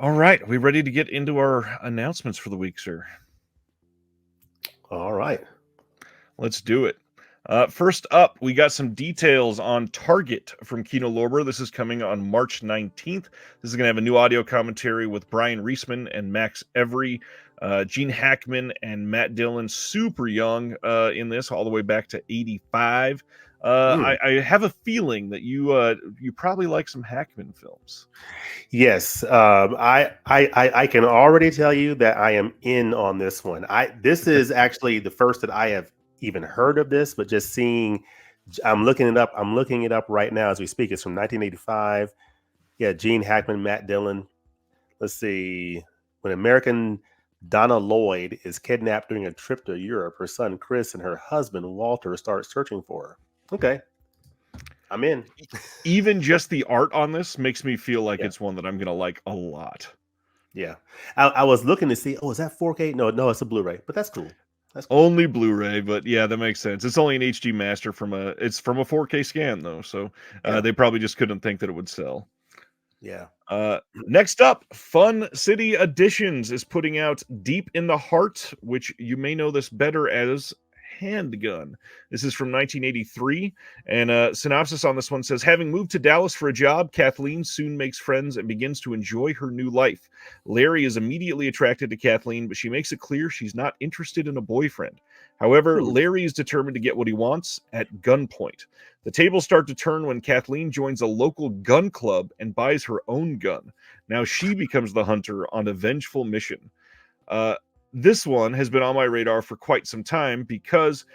All right, we ready to get into our announcements for the week, sir? All right. Let's do it. First up, we got some details on Target from Kino Lorber. This is coming on March 19th. This is going to have a new audio commentary with Brian Reisman and Max Every, Gene Hackman and Matt Dillon, super young in this, all the way back to 85. I have a feeling that you probably like some Hackman films. Yes. I can already tell you that I am in on this one. This is actually the first that I have even heard of this, but just seeing, I'm looking it up. I'm looking it up right now as we speak. It's from 1985. Yeah, Gene Hackman, Matt Dillon. Let's see. When American Donna Lloyd is kidnapped during a trip to Europe, her son Chris and her husband Walter start searching for her. Okay, I'm in. Even just the art on this makes me feel like Yeah. it's one that I'm going to like a lot. Yeah, I was looking to see. Oh, is that 4K? No, it's a Blu-ray, but that's cool. That's cool. Only Blu-ray, but yeah, that makes sense. It's only an HD master it's from a 4K scan though, so Yeah, they probably just couldn't think that it would sell. yeah. Next up, Fun City Editions is putting out Deep in the Heart, which you may know this better as Handgun. This is from 1983, and synopsis on this one says, having moved to Dallas for a job, Kathleen soon makes friends and begins to enjoy her new life. Larry is immediately attracted to Kathleen, but she makes it clear she's not interested in a boyfriend. However, Larry is determined to get what he wants at gunpoint. The tables start to turn when Kathleen joins a local gun club and buys her own gun. Now she becomes the hunter on a vengeful mission. This one has been on my radar for quite some time because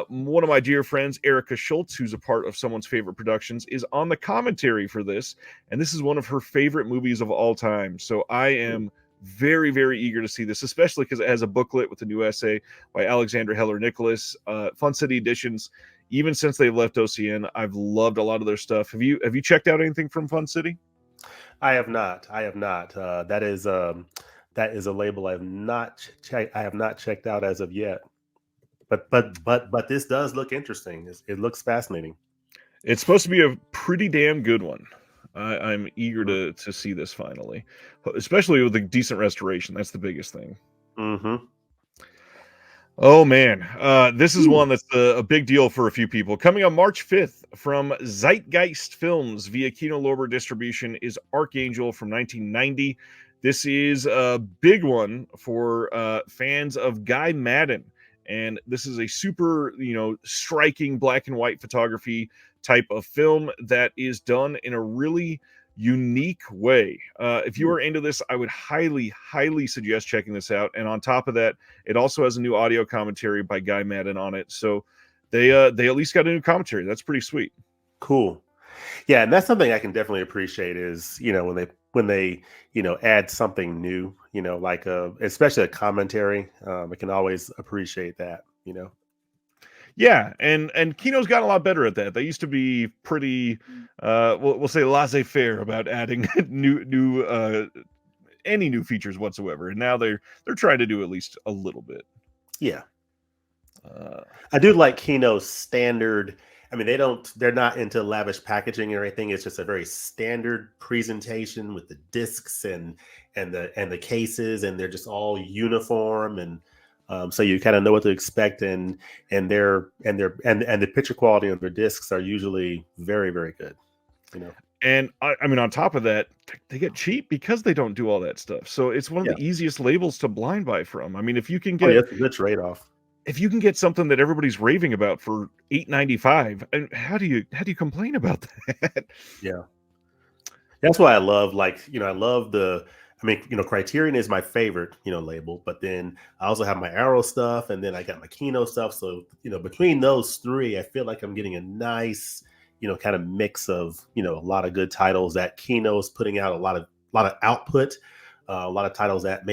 one of my dear friends, Erica Schultz, who's a part of Someone's Favorite Productions, is on the commentary for this, and this is one of her favorite movies of all time. So I am very, very eager to see this, especially because it has a booklet with a new essay by Alexandra Heller Nicholas. Fun City Editions, even since they've left OCN, I've loved a lot of their stuff. Have you checked out anything from Fun City? I have not. I have not. That is a label I have not checked. I have not checked out as of yet. But this does look interesting. It looks fascinating. It's supposed to be a pretty damn good one. I'm eager Mm. to see this finally, especially with a decent restoration. That's the biggest thing. Mm-hmm. Oh man, this is Ooh. one that's a big deal for a few people. Coming on March 5th from Zeitgeist Films via Kino Lorber distribution is Archangel from 1990. This is a big one for fans of Guy Madden, and this is a super, striking black and white photography type of film that is done in a really unique way. If you are into this, I would highly, highly suggest checking this out. And on top of that, it also has a new audio commentary by Guy Madden on it. So they at least got a new commentary. That's pretty sweet. Cool. Yeah, and that's something I can definitely appreciate is, when they add something new, like especially a commentary. I can always appreciate that. Yeah, and Kino's gotten a lot better at that. They used to be pretty we'll say laissez-faire about adding any new features whatsoever. And now they're trying to do at least a little bit. Yeah. I do like Kino's standard. I mean, they're not into lavish packaging or anything. It's just a very standard presentation with the discs and the cases, and they're just all uniform, and so you kind of know what to expect. And the picture quality of their discs are usually very, very good. And I mean, on top of that, they get cheap because they don't do all that stuff. So it's one of Yeah. the easiest labels to blind buy from. I mean, if you can Oh, yeah, get it's a good trade-off. if you can get something that everybody's raving about for $8.95, and how do you complain about that? Yeah. That's why I love, I love Criterion is my favorite, label, but then I also have my Arrow stuff, and then I got my Kino stuff. So, between those three, I feel like I'm getting a nice, kind of mix of, a lot of good titles that Kino's putting out, a lot of output, a lot of titles that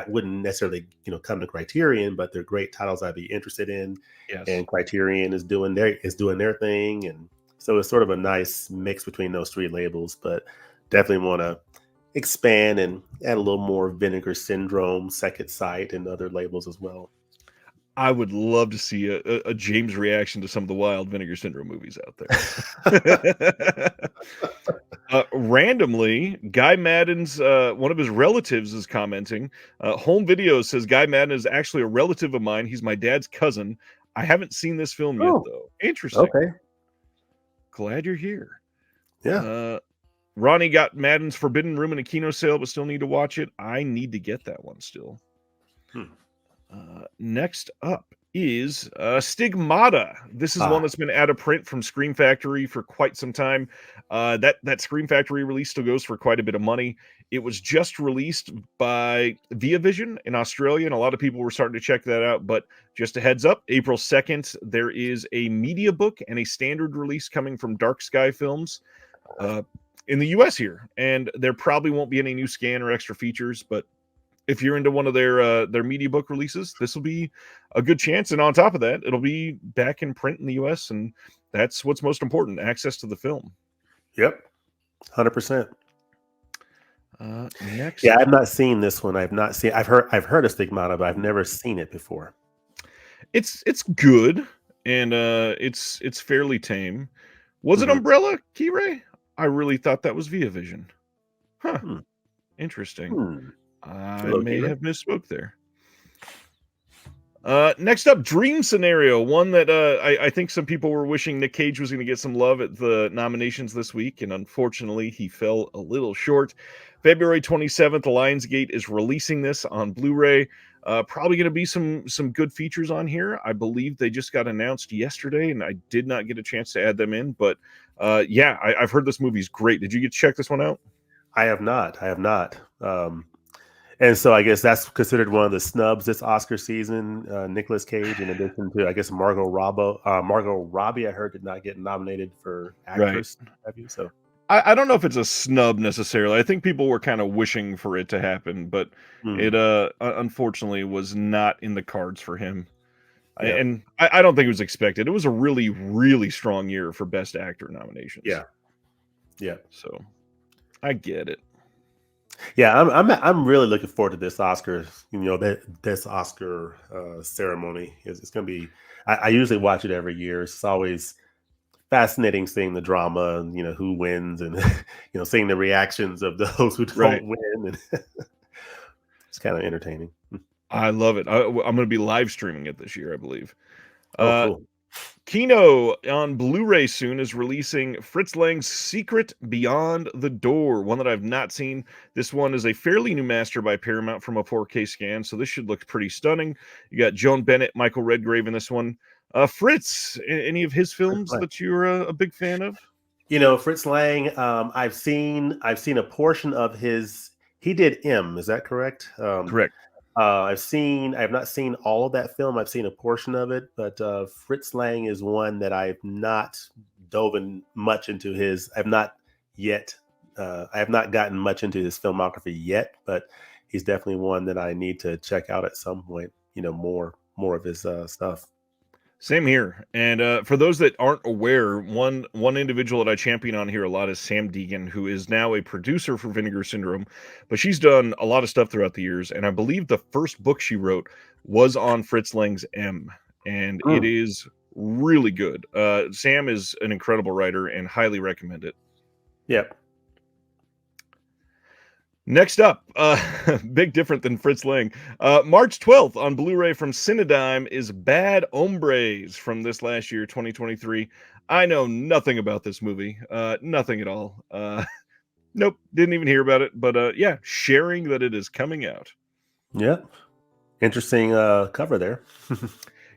wouldn't necessarily, come to Criterion, but they're great titles I'd be interested in. Yes. And Criterion is doing their thing. And so it's sort of a nice mix between those three labels, but definitely want to expand and add a little more Vinegar Syndrome, Second Sight, and other labels as well. I would love to see a James reaction to some of the Wild Vinegar Syndrome movies out there. Randomly, Guy Madden's one of his relatives is commenting. Home Video says Guy Madden is actually a relative of mine. He's my dad's cousin. I haven't seen this film yet, Oh, though. Interesting. okay. Glad you're here. Yeah. Ronnie got Madden's Forbidden Room in a Kino sale, but still need to watch it. I need to get that one still. Next up is Stigmata. This is one that's been out of print from Scream Factory for quite some time. That Scream Factory release still goes for quite a bit of money. It was just released by Via Vision in Australia, and a lot of people were starting to check that out. But just a heads up, April 2nd, there is a media book and a standard release coming from Dark Sky Films in the US here. And there probably won't be any new scan or extra features, but if you're into one of their media book releases, this will be a good chance. And on top of that, it'll be back in print in the US, and that's what's most important, access to the film. Yep. 100%. Next. Yeah, I've not seen this one. I've heard of Stigmata, but I've never seen it before. It's good, and it's fairly tame. Was it Umbrella, Key-Ray? I really thought that was Via Vision. Huh. Interesting. I may have misspoke there. Next up, Dream Scenario, one that I think some people were wishing Nick Cage was going to get some love at the nominations this week, and unfortunately he fell a little short. February 27th, Lionsgate is releasing this on Blu-ray. Probably going to be some good features on here. I believe they just got announced yesterday, and I did not get a chance to add them in, but yeah, I've heard this movie's great. Did you get to check this one out? I have not. And so I guess that's considered one of the snubs this Oscar season. Nicolas Cage, in addition to, I guess, Margot Robbie, I heard, did not get nominated for actress. Right. Have you? So I don't know if it's a snub necessarily. I think people were kind of wishing for it to happen, but it unfortunately was not in the cards for him. Yeah. And I don't think it was expected. It was a really, really strong year for Best Actor nominations. Yeah. So I get it. Yeah, I'm really looking forward to this Oscar. This Oscar ceremony. It's going to be. I usually watch it every year. It's always fascinating seeing the drama and who wins, and seeing the reactions of those who don't win. And it's kind of entertaining. I love it. I'm going to be live streaming it this year, I believe. Cool. Kino on Blu-ray soon is releasing Fritz Lang's Secret Beyond the Door, one that I've not seen. This one is a fairly new master by Paramount from a 4K scan, so this should look pretty stunning. You got Joan Bennett, Michael Redgrave in this one. Fritz, any of his films that you're a big fan of? Fritz Lang, I've seen a portion of his. He did M, is that correct? Correct. I have not seen all of that film. I've seen a portion of it, but Fritz Lang is one that I've not dove in much into his. I have not gotten much into his filmography yet, but he's definitely one that I need to check out at some point. More of his stuff. Same here. And for those that aren't aware, one individual that I champion on here a lot is Sam Deegan, who is now a producer for Vinegar Syndrome, but she's done a lot of stuff throughout the years. And I believe the first book she wrote was on Fritz Lang's M, and it is really good. Sam is an incredible writer and highly recommend it. Yep. Next up, big different than Fritz Lang. March 12th on Blu-ray from Cinedigm is Bad Hombres from this last year, 2023. I know nothing about this movie. Nothing at all. Nope, didn't even hear about it. But yeah, sharing that it is coming out. Yeah. Interesting cover there.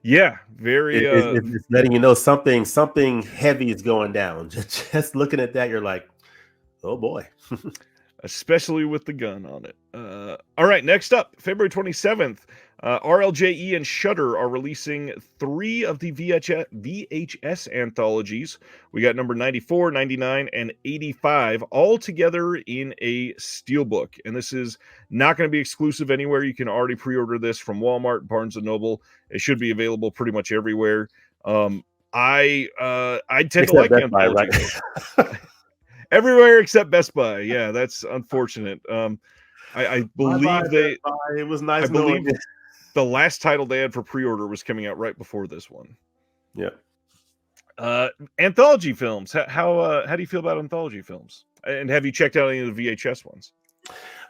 Yeah, very. It's letting you know something heavy is going down. Just looking at that, you're like, oh boy. Especially with the gun on it. All right, next up, February 27th, RLJE and Shudder are releasing 3 of the VHS anthologies. We got number 94, 99, and 85, all together in a steelbook. And this is not going to be exclusive anywhere. You can already pre-order this from Walmart, Barnes & Noble. It should be available pretty much everywhere. I tend to like anthologies. Right? Everywhere except Best Buy. Yeah, that's unfortunate. I believe it was nice knowing you. the last title they had for pre-order was coming out right before this one. Yeah. Anthology films. How do you feel about anthology films? And have you checked out any of the VHS ones?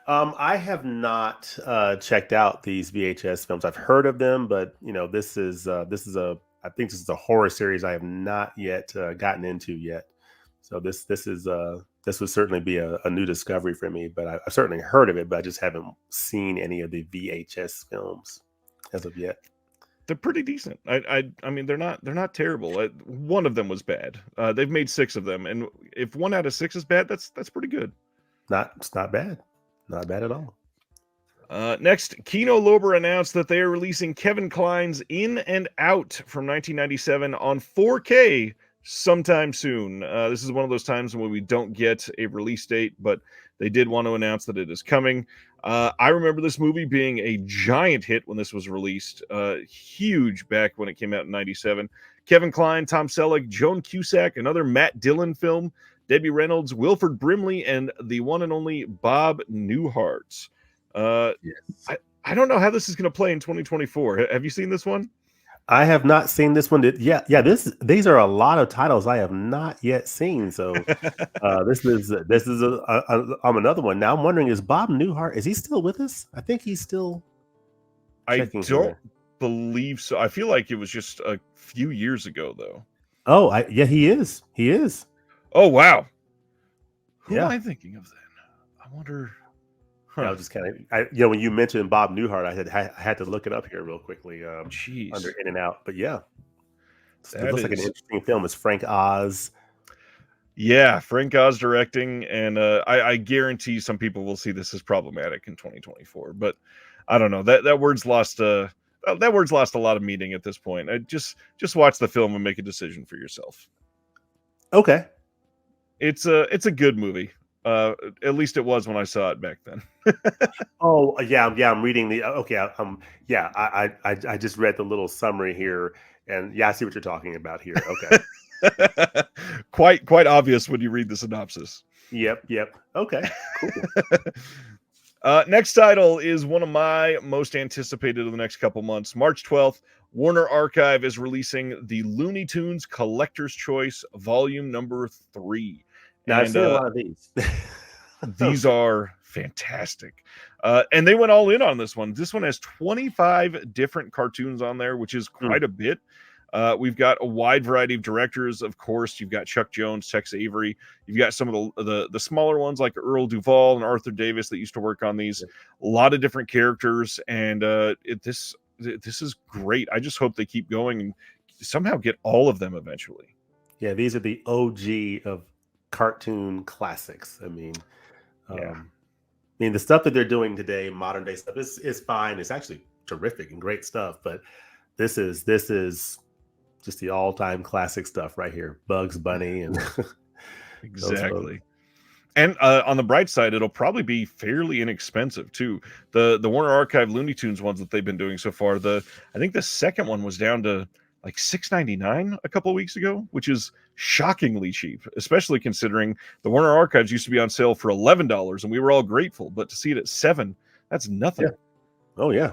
I have not checked out these VHS films. I've heard of them, but this is I think this is a horror series I have not yet gotten into yet. So this would certainly be a new discovery for me. But I've certainly heard of it, but I just haven't seen any of the VHS films as of yet. They're pretty decent. I mean, they're not terrible. One of them was bad. They've made 6 of them, and if 1 out of 6 is bad, that's pretty good. It's not bad. Not bad at all. Next, Kino Lorber announced that they are releasing Kevin Kline's In and Out from 1997 on 4K sometime soon. This is one of those times when we don't get a release date, but they did want to announce that it is coming. I remember this movie being a giant hit when this was released. Huge back when it came out in 97. Kevin Kline, Tom Selleck, Joan Cusack, another Matt Dillon film, Debbie Reynolds, Wilford Brimley, and the one and only Bob Newhart. Yes. I don't know how this is going to play in 2024. Have you seen this one? I have not seen this one. Yeah. These are a lot of titles I have not yet seen. So this is another one. Now I'm wondering, is Bob Newhart, is he still with us? I think he's still. I don't believe so. I feel like it was just a few years ago, though. Oh, yeah, he is. He is. Oh, wow. Who am I thinking of then? I wonder. Huh. I was just kind of, when you mentioned Bob Newhart, I had to look it up here real quickly. Under In and Out, but yeah, it looks like an interesting film. It's Frank Oz. Yeah, Frank Oz directing, and I guarantee some people will see this as problematic in 2024. But I don't know. That word's lost. That word's lost a lot of meaning at this point. Just watch the film and make a decision for yourself. Okay. It's a good movie. At least it was when I saw it back then. Oh yeah. I'm reading the. Okay. I just read the little summary here, and yeah, I see what you're talking about here. Okay. quite obvious when you read the synopsis. Yep. Okay. Cool. Next title is one of my most anticipated of the next couple months. March 12th, Warner Archive is releasing the Looney Tunes Collector's Choice Volume Number 3. Now, I've seen a lot of these. These are fantastic. And they went all in on this one. This one has 25 different cartoons on there, which is quite a bit. We've got a wide variety of directors. Of course, you've got Chuck Jones, Tex Avery. You've got some of the smaller ones like Earl Duvall and Arthur Davis that used to work on these. A lot of different characters, and this is great. I just hope they keep going and somehow get all of them eventually. Yeah, these are the OG of cartoon classics. I mean, the stuff that they're doing today, modern day stuff, is fine. It's actually terrific and great stuff. But this is just the all-time classic stuff right here. Bugs Bunny and exactly. And on the bright side, it'll probably be fairly inexpensive too. The Warner Archive Looney Tunes ones that they've been doing so far. I think the second one was down to like $6.99 a couple of weeks ago, which is shockingly cheap, especially considering the Warner Archives used to be on sale for $11, and we were all grateful. But to see it at $7, that's nothing. Yeah. Oh yeah.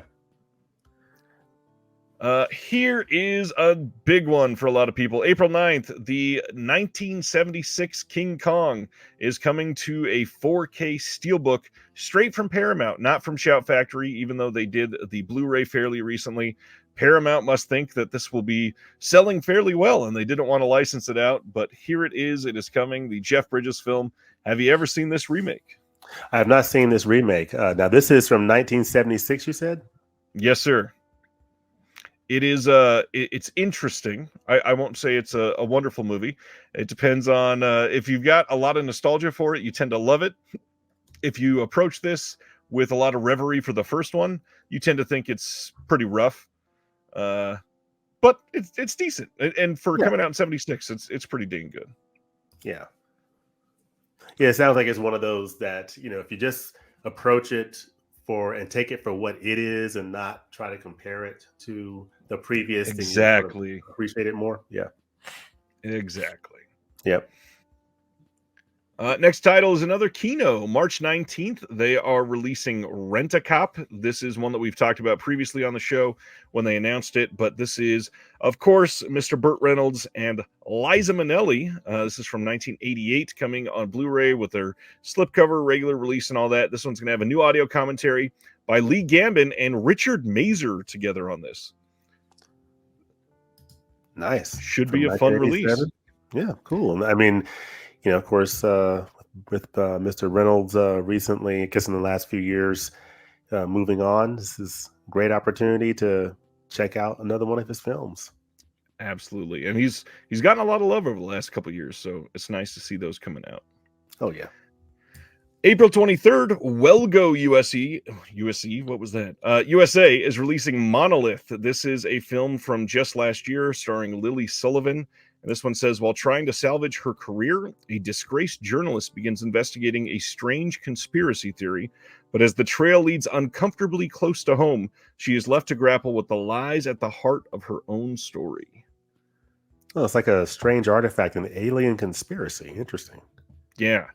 Here is a big one for a lot of people. April 9th, the 1976 King Kong is coming to a 4K steelbook straight from Paramount, not from Shout Factory, even though they did the Blu-ray fairly recently. Paramount must think that this will be selling fairly well, and they didn't want to license it out, but here it is. It is coming, the Jeff Bridges film. Have you ever seen this remake? I have not seen this remake. Now, this is from 1976, you said? Yes, sir. It is it's interesting. I won't say it's a wonderful movie. It depends on if you've got a lot of nostalgia for it, you tend to love it. If you approach this with a lot of reverie for the first one, you tend to think it's pretty rough. But it's decent. And for coming out in 76, it's pretty dang good. Yeah. Yeah, it sounds like it's one of those that, if you just approach it and take it for what it is and not try to compare it to the previous thing, exactly, you appreciate it more. Yeah, exactly. Yep. Next title is another Kino. March 19th, they are releasing Rent-A-Cop. This is one that we've talked about previously on the show when they announced it, but this is, of course, Mr. Burt Reynolds and Liza Minnelli. This is from 1988, coming on Blu-ray with their slipcover, regular release, and all that. This one's going to have a new audio commentary by Lee Gambin and Richard Mazer together on this. Nice. Should be a fun release. Yeah, cool. I mean, of course, with Mr. Reynolds recently, I guess in the last few years, moving on, this is a great opportunity to check out another one of his films. Absolutely. And he's gotten a lot of love over the last couple of years, so it's nice to see those coming out. Oh, yeah. April 23rd, Wellgo USC, what was that? USA is releasing Monolith. This is a film from just last year starring Lily Sullivan. And this one says, while trying to salvage her career, a disgraced journalist begins investigating a strange conspiracy theory. But as the trail leads uncomfortably close to home, she is left to grapple with the lies at the heart of her own story. Oh, it's like a strange artifact in the alien conspiracy. Interesting. Yeah.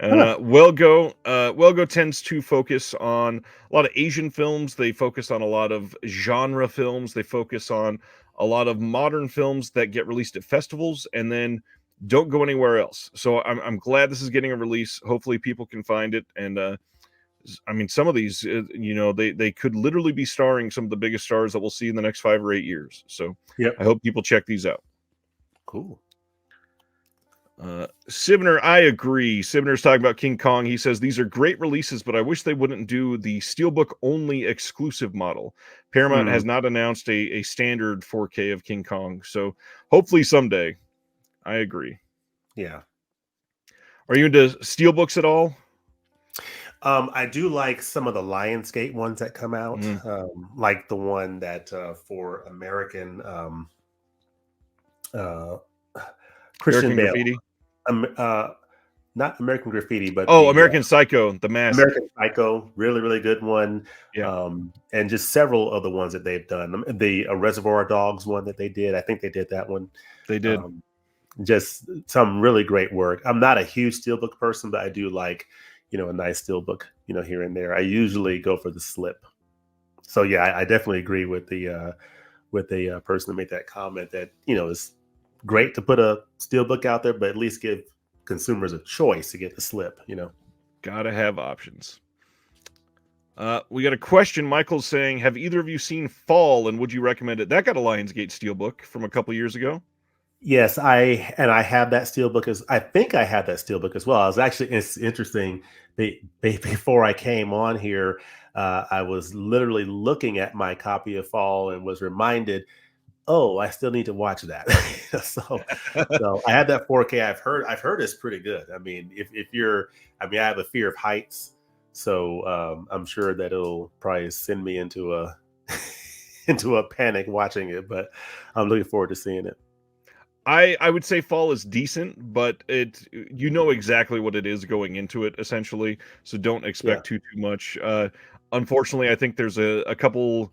Wellgo tends to focus on a lot of Asian films. They focus on a lot of genre films. They focus on a lot of modern films that get released at festivals and then don't go anywhere else. So I'm glad this is getting a release. Hopefully people can find it. And I mean, some of these, they could literally be starring some of the biggest stars that we'll see in the next 5 or 8 years. So yep. I hope people check these out. Cool. Sibner, I agree. Sibner's talking about King Kong. He says these are great releases, but I wish they wouldn't do the Steelbook only exclusive model. Paramount has not announced a standard 4K of King Kong, so hopefully someday. I agree. Yeah. Are you into Steelbooks at all? I do like some of the Lionsgate ones that come out, like the one that for American Christian Bale. Graffiti? Not American Graffiti, but American Psycho, The Mask. American Psycho, really, really good one. Yeah. And just several of the ones that they've done. The Reservoir Dogs one that they did, I think they did that one. They did. Just some really great work. I'm not a huge Steelbook person, but I do like, a nice Steelbook, here and there. I usually go for the slip. So yeah, I definitely agree with the person that made that comment that, it's great to put a Steelbook out there, but at least give consumers a choice to get the slip, Gotta have options. We got a question. Michael's saying, have either of you seen Fall and would you recommend it? That got a Lionsgate Steelbook from a couple years ago. Yes, I have that Steelbook I think I had that Steelbook as well. It's interesting. Before I came on here, I was literally looking at my copy of Fall and was reminded, oh, I still need to watch that. so I had that 4K. I've heard it's pretty good. I mean, I have a fear of heights, so I'm sure that it'll probably send me into a panic watching it, but I'm looking forward to seeing it. I would say Fall is decent, but exactly what it is going into it, essentially. So don't expect too much. Unfortunately, I think there's a couple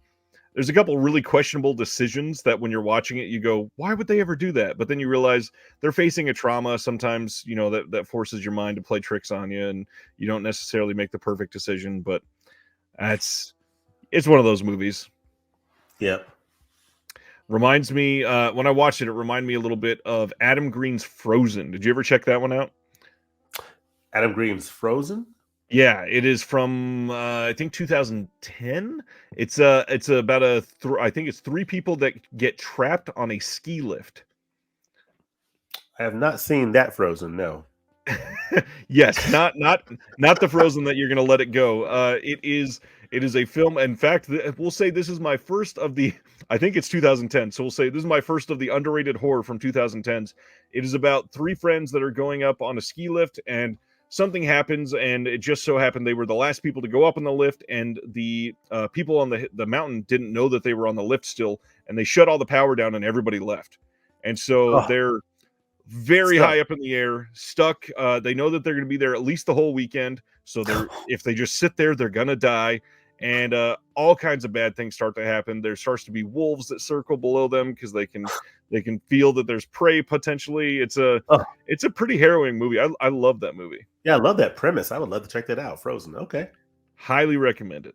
really questionable decisions that when you're watching it, you go, why would they ever do that? But then you realize they're facing a trauma. Sometimes, that forces your mind to play tricks on you and you don't necessarily make the perfect decision, but it's one of those movies. Yep. Reminds me, when I watched it, it reminded me a little bit of Adam Green's Frozen. Did you ever check that one out? Adam Green's Frozen? Yeah, it is from I think 2010. It's about I think it's 3 people that get trapped on a ski lift. I have not seen that Frozen, no. Yes, not the Frozen that you're going to let it go. It is a film. In fact, we'll say this is my first of the. I think it's 2010, so we'll say this is my first of the underrated horror from 2010s. It is about 3 friends that are going up on a ski lift, and something happens, and it just so happened they were the last people to go up on the lift, and the people on the mountain didn't know that they were on the lift still, and they shut all the power down, and everybody left, and so they're very high up in the air, stuck. They know that they're going to be there at least the whole weekend. So if they just sit there, they're going to die. and all kinds of bad things start to happen. There starts to be wolves that circle below them because they can feel that there's prey potentially. It's a pretty harrowing movie. I love that movie. Yeah, I love that premise. I would love to check that out. Frozen. Okay. Highly recommend it.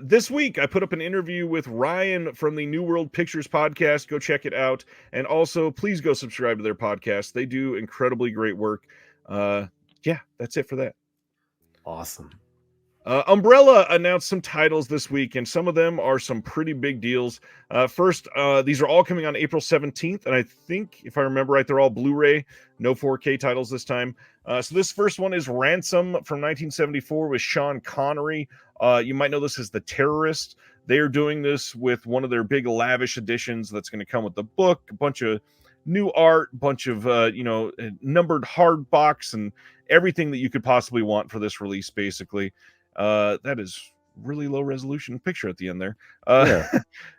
This week, I put up an interview with Ryan from the New World Pictures podcast. Go check it out. And also, please go subscribe to their podcast. They do incredibly great work. Yeah, that's it for that. Awesome. Umbrella announced some titles this week, and some of them are some pretty big deals. First, these are all coming on April 17th, and I think, if I remember right, they're all Blu-ray, no 4K titles this time. So this first one is Ransom from 1974 with Sean Connery. You might know this as The Terrorist. They are doing this with one of their big lavish editions that's going to come with the book, a bunch of new art, bunch of numbered hard box, and everything that you could possibly want for this release, basically. That is really low resolution picture at the end there.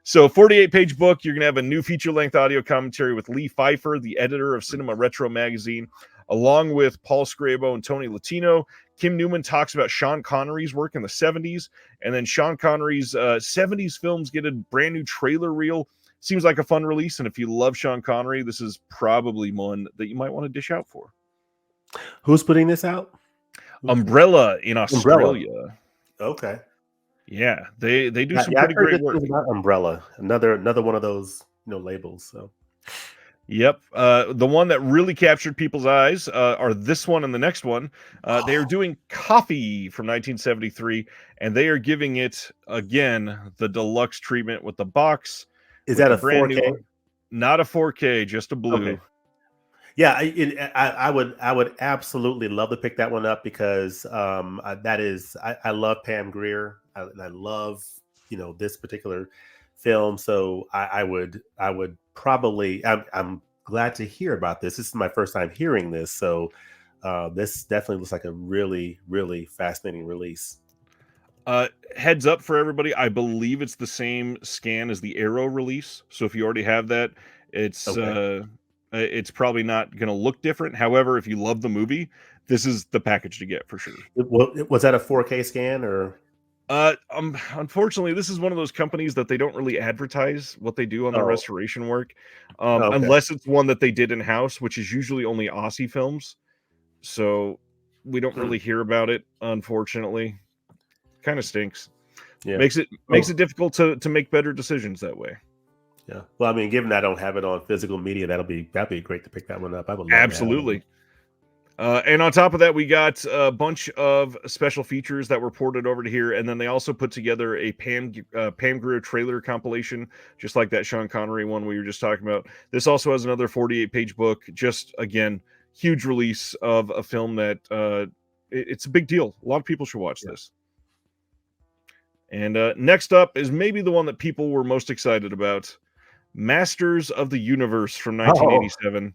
So 48-page book. You're going to have a new feature-length audio commentary with Lee Pfeiffer, the editor of Cinema Retro magazine, along with Paul Scrabo and Tony Latino. Kim Newman talks about Sean Connery's work in the 70s, and then Sean Connery's 70s films get a brand new trailer reel. Seems like a fun release, and if you love Sean Connery, this is probably one that you might want to dish out for. Who's putting this out? Umbrella in Australia. Umbrella. Okay. Yeah, they do some pretty great work. About Umbrella, another one of those labels. So, yep. The one that really captured people's eyes are this one and the next one. They are doing Coffee from 1973, and they are giving it again the deluxe treatment with the box. Is that a 4K? Not a 4K, just a blue. Okay. Yeah, I would absolutely love to pick that one up because I love Pam Grier. I love this particular film. So I would probably I'm glad to hear about this. This is my first time hearing this. So this definitely looks like a really, really fascinating release. Heads up for everybody, I believe it's the same scan as the Arrow release. So if you already have that, it's okay. It's probably not going to look different. However, if you love the movie, this is the package to get for sure. Was that a 4K scan or? Unfortunately, this is one of those companies that they don't really advertise what they do on their restoration work, unless it's one that they did in house, which is usually only Aussie films. So we don't really hear about it. Unfortunately, kind of stinks. Yeah, makes it difficult to make better decisions that way. Yeah. Well, I mean, given I don't have it on physical media, that'd be great to pick that one up. I would love absolutely. And on top of that, we got a bunch of special features that were ported over to here, and then they also put together a Pam Grier trailer compilation, just like that Sean Connery one we were just talking about. This also has another 48-page book. Just again, huge release of a film that it's a big deal. A lot of people should watch this. And next up is maybe the one that people were most excited about. Masters of the Universe from 1987.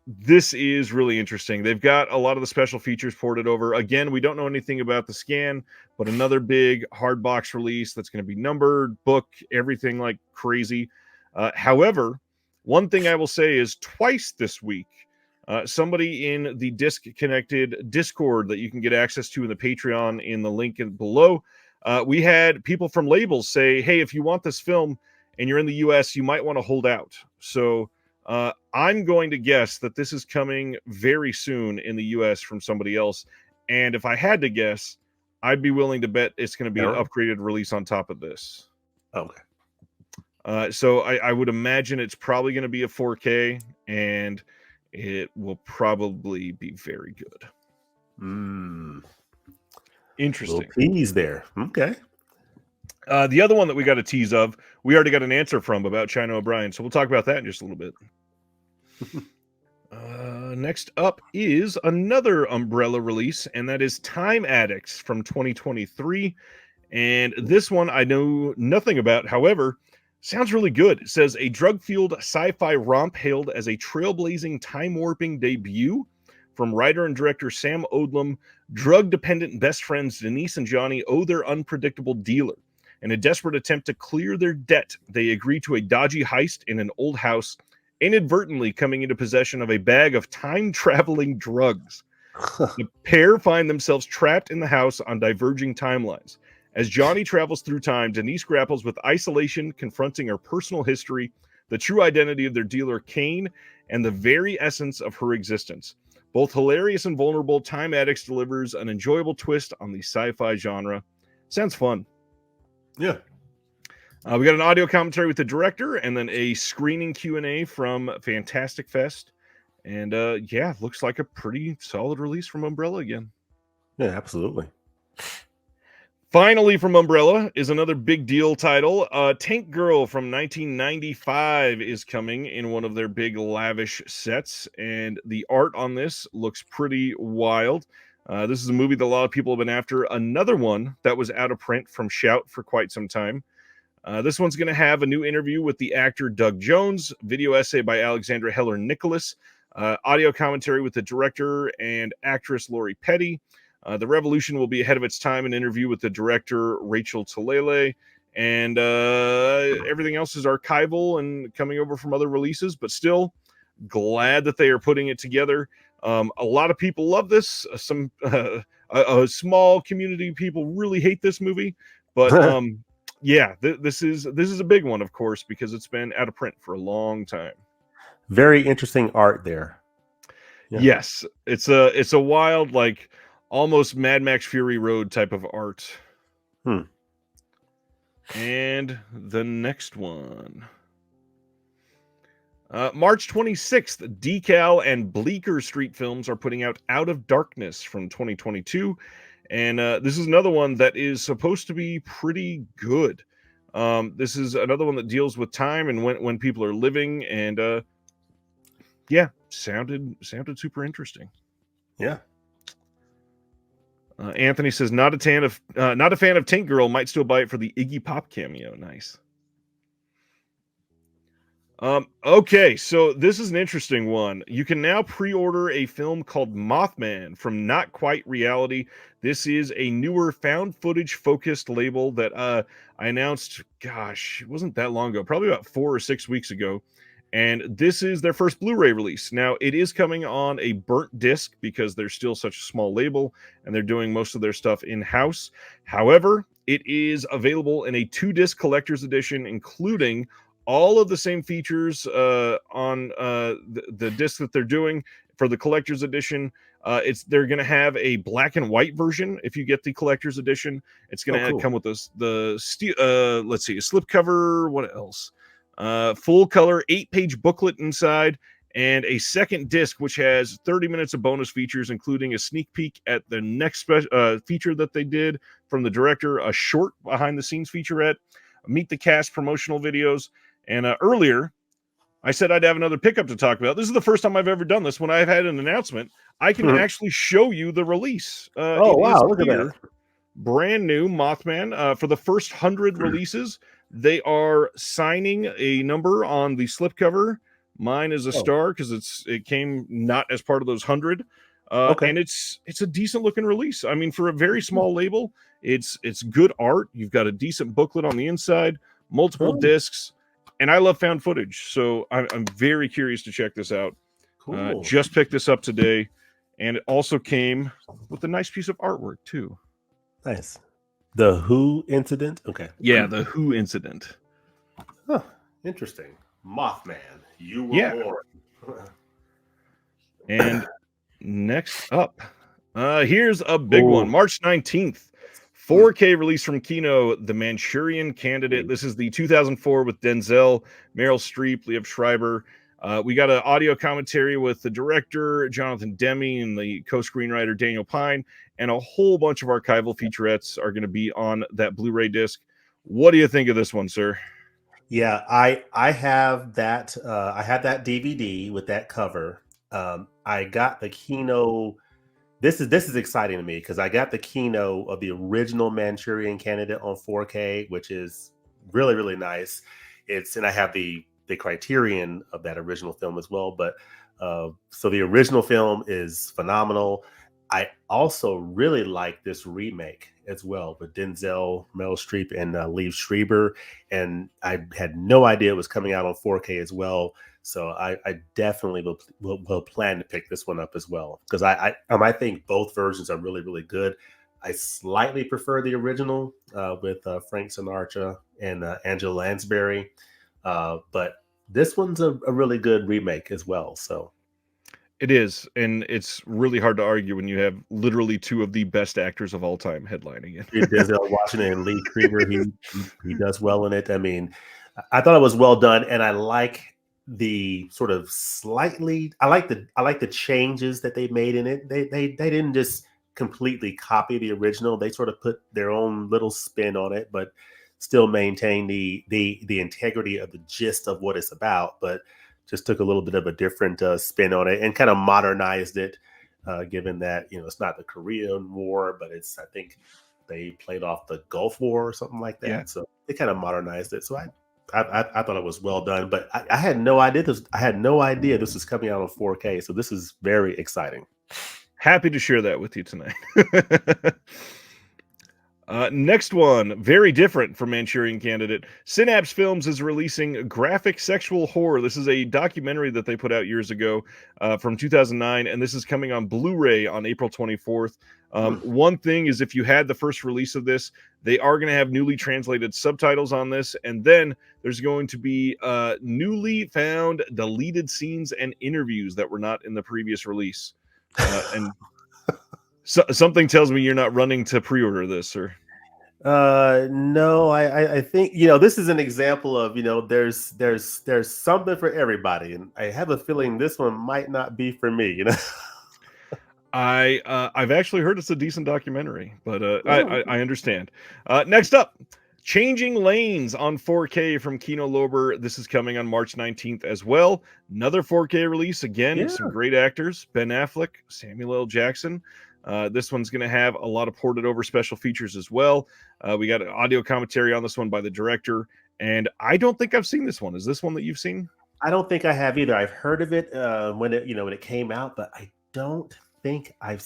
This is really interesting. They've got a lot of the special features ported over. Again, we don't know anything about the scan, but another big hard box release that's going to be numbered, book, everything like crazy. However, one thing I will say is twice this week, somebody in the Disc Connected Discord that you can get access to in the Patreon in the link below, we had people from labels say, hey, if you want this film, and you're in the US, you might want to hold out. So I'm going to guess that this is coming very soon in the US from somebody else. And if I had to guess, I'd be willing to bet it's going to be an upgraded release on top of this. Okay. So I would imagine it's probably going to be a 4K, and it will probably be very good. Interesting. Little tease there. Okay. The other one that we got a tease of, we already got an answer from about China O'Brien, so we'll talk about that in just a little bit. Next up is another Umbrella release, and that is Time Addicts from 2023. And this one I know nothing about. However, sounds really good. It says a drug-fueled sci-fi romp hailed as a trailblazing time-warping debut from writer and director Sam Odlum. Drug-dependent best friends Denise and Johnny owe their unpredictable dealer. In a desperate attempt to clear their debt, they agree to a dodgy heist in an old house, inadvertently coming into possession of a bag of time-traveling drugs. The pair find themselves trapped in the house on diverging timelines. As Johnny travels through time, Denise grapples with isolation, confronting her personal history, the true identity of their dealer, Kane, and the very essence of her existence. Both hilarious and vulnerable, Time Addicts delivers an enjoyable twist on the sci-fi genre. Sounds fun. Yeah. We got an audio commentary with the director, and then a screening Q&A from Fantastic Fest. And yeah, looks like a pretty solid release from Umbrella again. Yeah, absolutely. Finally, from Umbrella is another big deal title. Tank Girl from 1995 is coming in one of their big lavish sets, and the art on this looks pretty wild. This is a movie that a lot of people have been after. Another one that was out of print from Shout for quite some time. This one's going to have a new interview with the actor Doug Jones, video essay by Alexandra Heller Nicholas, audio commentary with the director and actress Lori Petty. The Revolution will be ahead of its time, an interview with the director Rachel Talele, and everything else is archival and coming over from other releases, but still glad that they are putting it together. A lot of people love this. A small community of people really hate this movie, but yeah, this is a big one, of course, because it's been out of print for a long time. Very interesting art there. Yeah. Yes, it's a wild, like almost Mad Max Fury Road type of art. And the next one. March 26th, Decal and Bleecker Street Films are putting Out of Darkness from 2022. And this is another one that is supposed to be pretty good. This is another one that deals with time and when people are living. And yeah, sounded super interesting. Yeah. Anthony says not a fan of Tank Girl, might still buy it for the Iggy Pop cameo. Nice. Okay, so this is an interesting one. You can now pre-order a film called Mothman from Not Quite Reality. This is a newer found footage focused label that I announced, gosh, it wasn't that long ago, probably about 4 or 6 weeks ago. And this is their first Blu-ray release. Now, it is coming on a burnt disc because they're still such a small label and they're doing most of their stuff in-house. However, it is available in a 2-disc collector's edition, including all of the same features on the disc that they're doing for the collector's edition. They're going to have a black and white version if you get the collector's edition. It's going to come with a slipcover. What else? Full color 8-page booklet inside, and a second disc which has 30 minutes of bonus features, including a sneak peek at the next feature that they did from the director, a short behind the scenes featurette, meet the cast promotional videos. And earlier I said I'd have another pickup to talk about. This is the first time I've ever done this. When I've had an announcement, I can actually show you the release. Oh wow, look at that. Brand new Mothman. For the first 100 releases, they are signing a number on the slipcover. Mine is a star because it came not as part of those 100. And it's a decent looking release. I mean, for a very small label, it's good art. You've got a decent booklet on the inside, multiple discs, and I love found footage, so I'm very curious to check this out. Cool. Just picked this up today, and it also came with a nice piece of artwork too. Nice. The Who incident? Okay. Yeah, the Who incident. Huh. Interesting. Mothman, you were born. And next up, here's a big one. March 19th, 4K release from Kino, The Manchurian Candidate. This is the 2004 with Denzel, Meryl Streep, Liev Schreiber. We got an audio commentary with the director, Jonathan Demme, and the co-screenwriter, Daniel Pine, and a whole bunch of archival featurettes are going to be on that Blu-ray disc. What do you think of this one, sir? Yeah, I have that. I had that DVD with that cover. I got the Kino. This is exciting to me because I got the Kino of the original Manchurian Candidate on 4K, which is really, really nice. And I have the Criterion of that original film as well. But so the original film is phenomenal. I also really like this remake. as well with Denzel, Meryl Streep, and Liev Schreiber. And I had no idea it was coming out on 4K as well. So I definitely will plan to pick this one up as well because I think both versions are really, really good. I slightly prefer the original with Frank Sinatra and Angela Lansbury, but this one's a really good remake as well. So It is, and it's really hard to argue when you have literally two of the best actors of all time headlining it. Denzel Washington and Lee Krieger, he does well in it. I mean, I thought it was well done, and I like the sort of I like the changes that they made in it. They didn't just completely copy the original. They sort of put their own little spin on it, but still maintain the integrity of the gist of what it's about, but just took a little bit of a different spin on it and kind of modernized it. Given that it's not the Korean War, but it's I think they played off the Gulf War or something like Yeah. that. So they kind of modernized it. So I thought it was well done, but I had no idea this. I had no idea this was coming out on 4K. So this is very exciting. Happy to share that with you tonight. Next one, very different from Manchurian Candidate. Synapse Films is releasing graphic sexual horror. This is a documentary that they put out years ago from 2009, and this is coming on Blu-ray on April 24th. One thing is, if you had the first release of this, they are going to have newly translated subtitles on this, and then there's going to be newly found deleted scenes and interviews that were not in the previous release. And something tells me you're not running to pre-order this, sir. No, I think this is an example of there's something for everybody, and I have a feeling this one might not be for me. I've actually heard it's a decent documentary, but I understand. Next up, Changing Lanes on 4K from Kino Lorber. This is coming on March 19th as well. Another 4K release. Again, some great actors. Ben Affleck, Samuel L. Jackson. This one's going to have a lot of ported over special features as well. We got an audio commentary on this one by the director. And I don't think I've seen this one. Is this one that you've seen? I don't think I have either. I've heard of it when it came out, but I don't think I've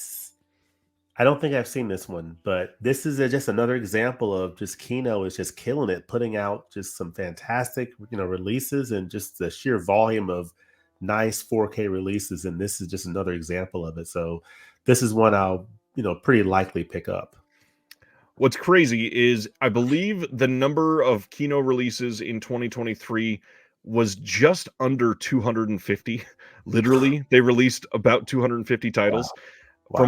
seen this one. But this is just another example of just Kino is just killing it, putting out just some fantastic releases and just the sheer volume of nice 4K releases. And this is just another example of it. So this is one I'll pretty likely pick up. What's crazy is I believe the number of Kino releases in 2023 was just under 250. Literally, they released about 250 titles. Wow.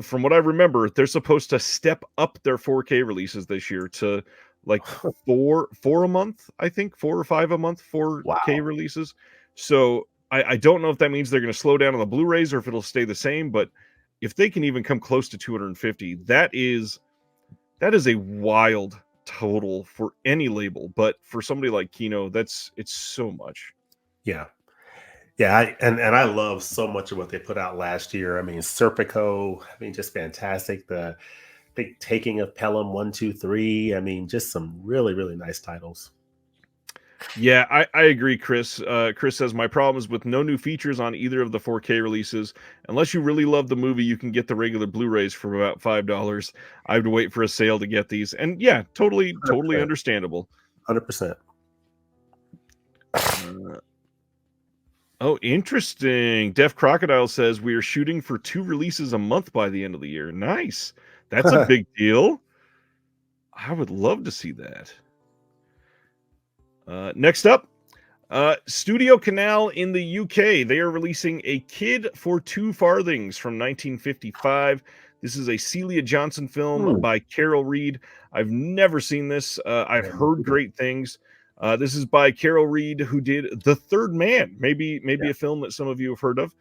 From what I remember, they're supposed to step up their 4K releases this year to like four a month, I think, 4 or 5 a month 4K releases. So I don't know if that means they're going to slow down on the Blu-rays or if it'll stay the same, but if they can even come close to 250, that is a wild total for any label. But for somebody like Kino, it's so much. Yeah. Yeah, and I love so much of what they put out last year. I mean, Serpico, just fantastic. The big Taking of Pelham 1, 2, 3. I mean, just some really, really nice titles. Yeah, I agree, Chris. Chris says, my problem is with no new features on either of the 4K releases. Unless you really love the movie, you can get the regular Blu-rays for about $5. I have to wait for a sale to get these. And yeah, totally 100%. Understandable. 100%. Oh, interesting. Def Crocodile says we are shooting for 2 releases a month by the end of the year. Nice. That's a big deal. I would love to see that. Next up, Studio Canal in the UK. They are releasing A Kid for 2 Farthings from 1955. This is a Celia Johnson film by Carol Reed. I've never seen this. I've heard great things. This is by Carol Reed, who did The Third Man, maybe a film that some of you have heard of.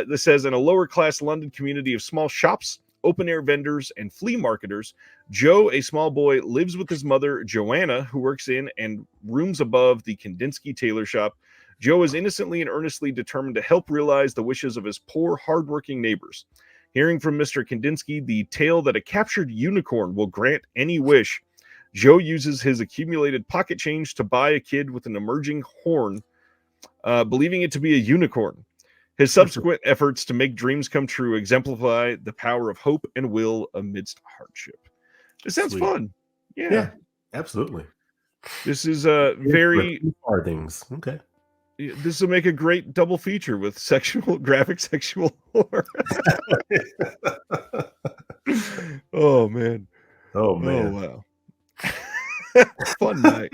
This says, in a lower-class London community of small shops, open-air vendors, and flea marketers, Joe, a small boy, lives with his mother, Joanna, who works in and rooms above the Kandinsky tailor shop. Joe is innocently and earnestly determined to help realize the wishes of his poor, hardworking neighbors. Hearing from Mr. Kandinsky the tale that a captured unicorn will grant any wish, Joe uses his accumulated pocket change to buy a kid with an emerging horn, believing it to be a unicorn. His subsequent efforts to make dreams come true exemplify the power of hope and will amidst hardship. It sounds Sweet. fun. Yeah. Yeah, absolutely. This is a very Hard things. Okay. this will make a great double feature with graphic sexual horror. Oh man. Oh Oh man. wow. Fun night.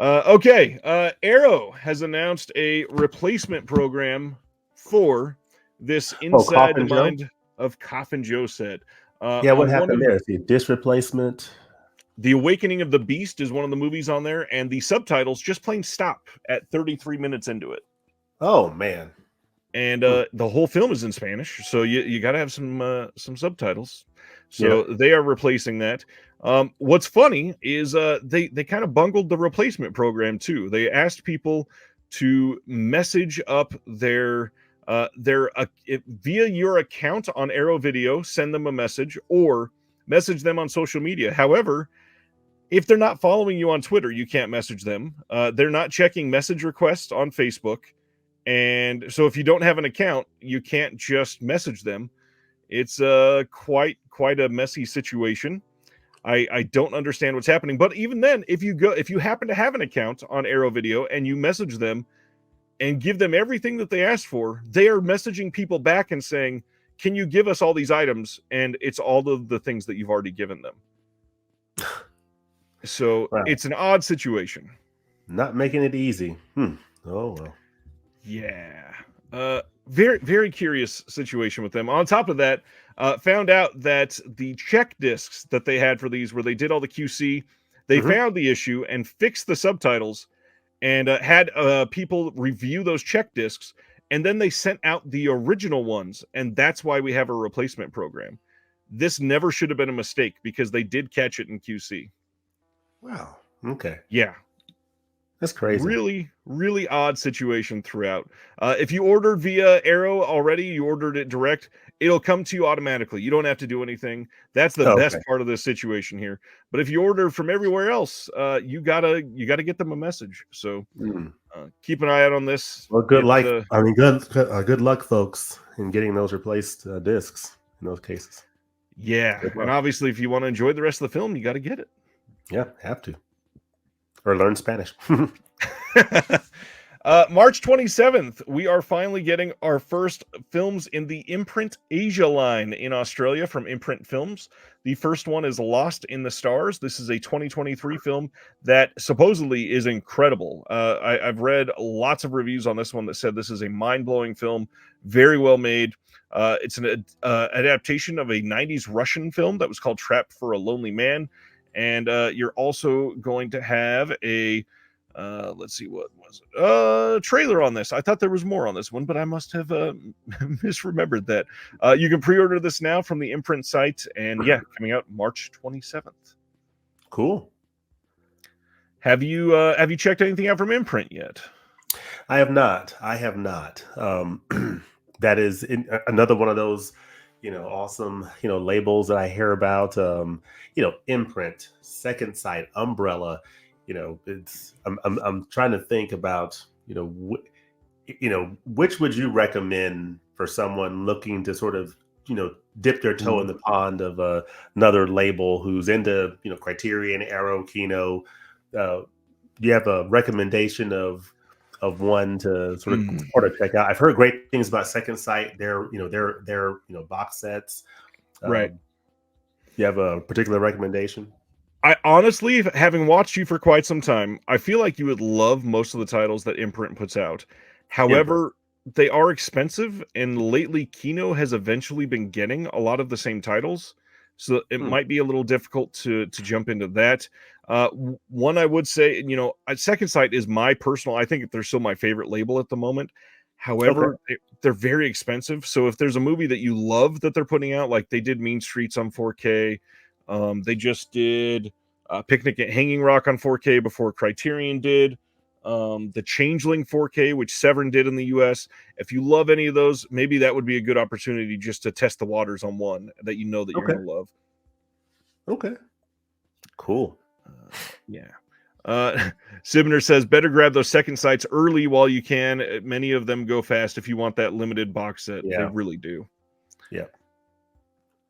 Okay. Arrow has announced a replacement program for this Oh, Inside the Coffin Joe. Mind of Coffin Joe set. Yeah, what On one happened of there? Is he disc replacement? The Awakening of the Beast is one of the movies on there, and the subtitles just plain stop at 33 minutes into it. Oh man. And Hmm. the whole film is in Spanish, so you got to have some subtitles. So Yep. they are replacing that. What's funny is they kind of bungled the replacement program too. They asked people to message up their via your account on Arrow Video, send them a message or message them on social media. However, if they're not following you on Twitter, you can't message them. They're not checking message requests on Facebook. And so if you don't have an account, you can't just message them. It's quite a messy situation. I don't understand what's happening. But even then, if you happen to have an account on Arrow Video and you message them and give them everything that they asked for, they are messaging people back and saying, "Can you give us all these items?" And it's all of the things that you've already given them. So Wow. it's an odd situation. Not making it easy. Oh well. Yeah. Very, very curious situation with them. On top of that, found out that the check discs that they had for these, where they did all the QC, they Mhm. found the issue and fixed the subtitles and had people review those check discs. And then they sent out the original ones. And that's why we have a replacement program. This never should have been a mistake because they did catch it in QC. Wow. Okay. Yeah. That's crazy. Really, really odd situation throughout. If you ordered via Arrow already, you ordered it direct, it'll come to you automatically. You don't have to do anything. That's the best Okay. part of this situation here. But if you order from everywhere else, you gotta get them a message. So Mm. keep an eye out on this. Well, good luck. I mean, good luck, folks, in getting those replaced discs in those cases. Yeah, Good and luck. obviously, if you want to enjoy the rest of the film, you got to get it. Yeah, have to. Or learn Spanish. March 27th, we are finally getting our first films in the Imprint Asia line in Australia from Imprint Films. The first one is Lost in the Stars. This is a 2023 film that supposedly is incredible. I've read lots of reviews on this one that said this is a mind-blowing film, very well made. It's an adaptation of a 90s Russian film that was called Trapped for a Lonely Man. And you're also going to have a let's see, what was it? Trailer on this. I thought there was more on this one, but I must have misremembered that. You can pre-order this now from the Imprint site, and yeah, coming out March 27th. Cool. Have you checked anything out from Imprint yet? I have not. That is another one of those, awesome, labels that I hear about. Imprint, Second Sight, Umbrella. I'm trying to think about, which would you recommend for someone looking to sort of, dip their toe in the pond of another label who's into, Criterion, Arrow, Kino. You have a recommendation of one to sort of check out? I've heard great things about Second Sight. Their box sets. Right. You have a particular recommendation? I honestly, having watched you for quite some time, I feel like you would love most of the titles that Imprint puts out. However, they are expensive, and lately Kino has eventually been getting a lot of the same titles, so it might be a little difficult to jump into that. One I would say, Second Sight is my personal. I think they're still my favorite label at the moment. However, they're very expensive. So if there's a movie that you love that they're putting out, like they did Mean Streets on 4K. They just did Picnic at Hanging Rock on 4K before Criterion did. The Changeling 4K, which Severn did in the US. If you love any of those, maybe that would be a good opportunity just to test the waters on one that you know that you're going to love. Okay. Cool. Yeah. Sibner says, better grab those Second Sights early while you can. Many of them go fast if you want that limited box set. Yeah. They really do. Yeah.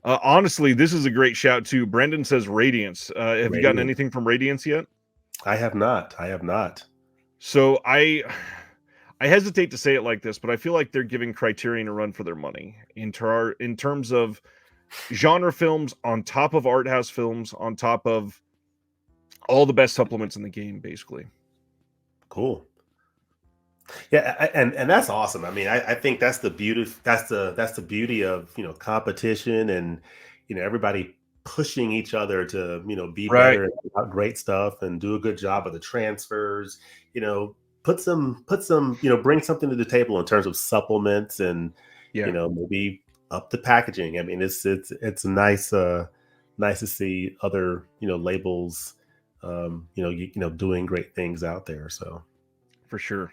Honestly, this is a great shout too. Brendan says Radiance. Have you gotten Radiant. anything from Radiance yet? I have not. I have not. So I hesitate to say it like this, but I feel like they're giving Criterion a run for their money in terms of genre films on top of art house films on top of all the best supplements in the game, basically. Cool. Yeah, and that's awesome. I mean, I think that's the beauty. That's the beauty of competition and everybody pushing each other to be Right. better and put out great stuff and do a good job of the transfers. Put some bring something to the table in terms of supplements and Yeah, maybe up the packaging. I mean, it's nice nice to see other labels doing great things out there. So. for sure.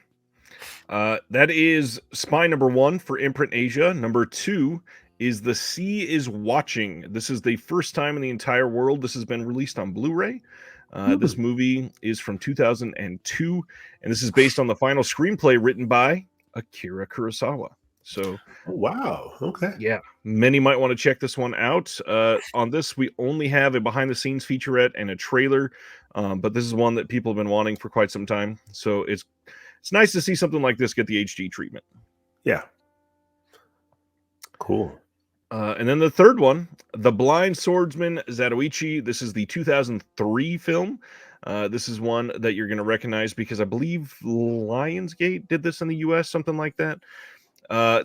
That is spine number 1 for Imprint Asia. Number 2 is The Sea is Watching. This is the first time in the entire world this has been released on Blu-ray. This movie is from 2002, and this is based on the final screenplay written by Akira Kurosawa. So, Oh, wow. Okay. yeah, many might want to check this one out. On this, we only have a behind-the-scenes featurette and a trailer, but this is one that people have been wanting for quite some time. So it's nice to see something like this get the HD treatment. Yeah. Cool. And then the third one, The Blind Swordsman Zatoichi. This is the 2003 film. This is one that you're going to recognize because I believe Lionsgate did this in the US, something like that.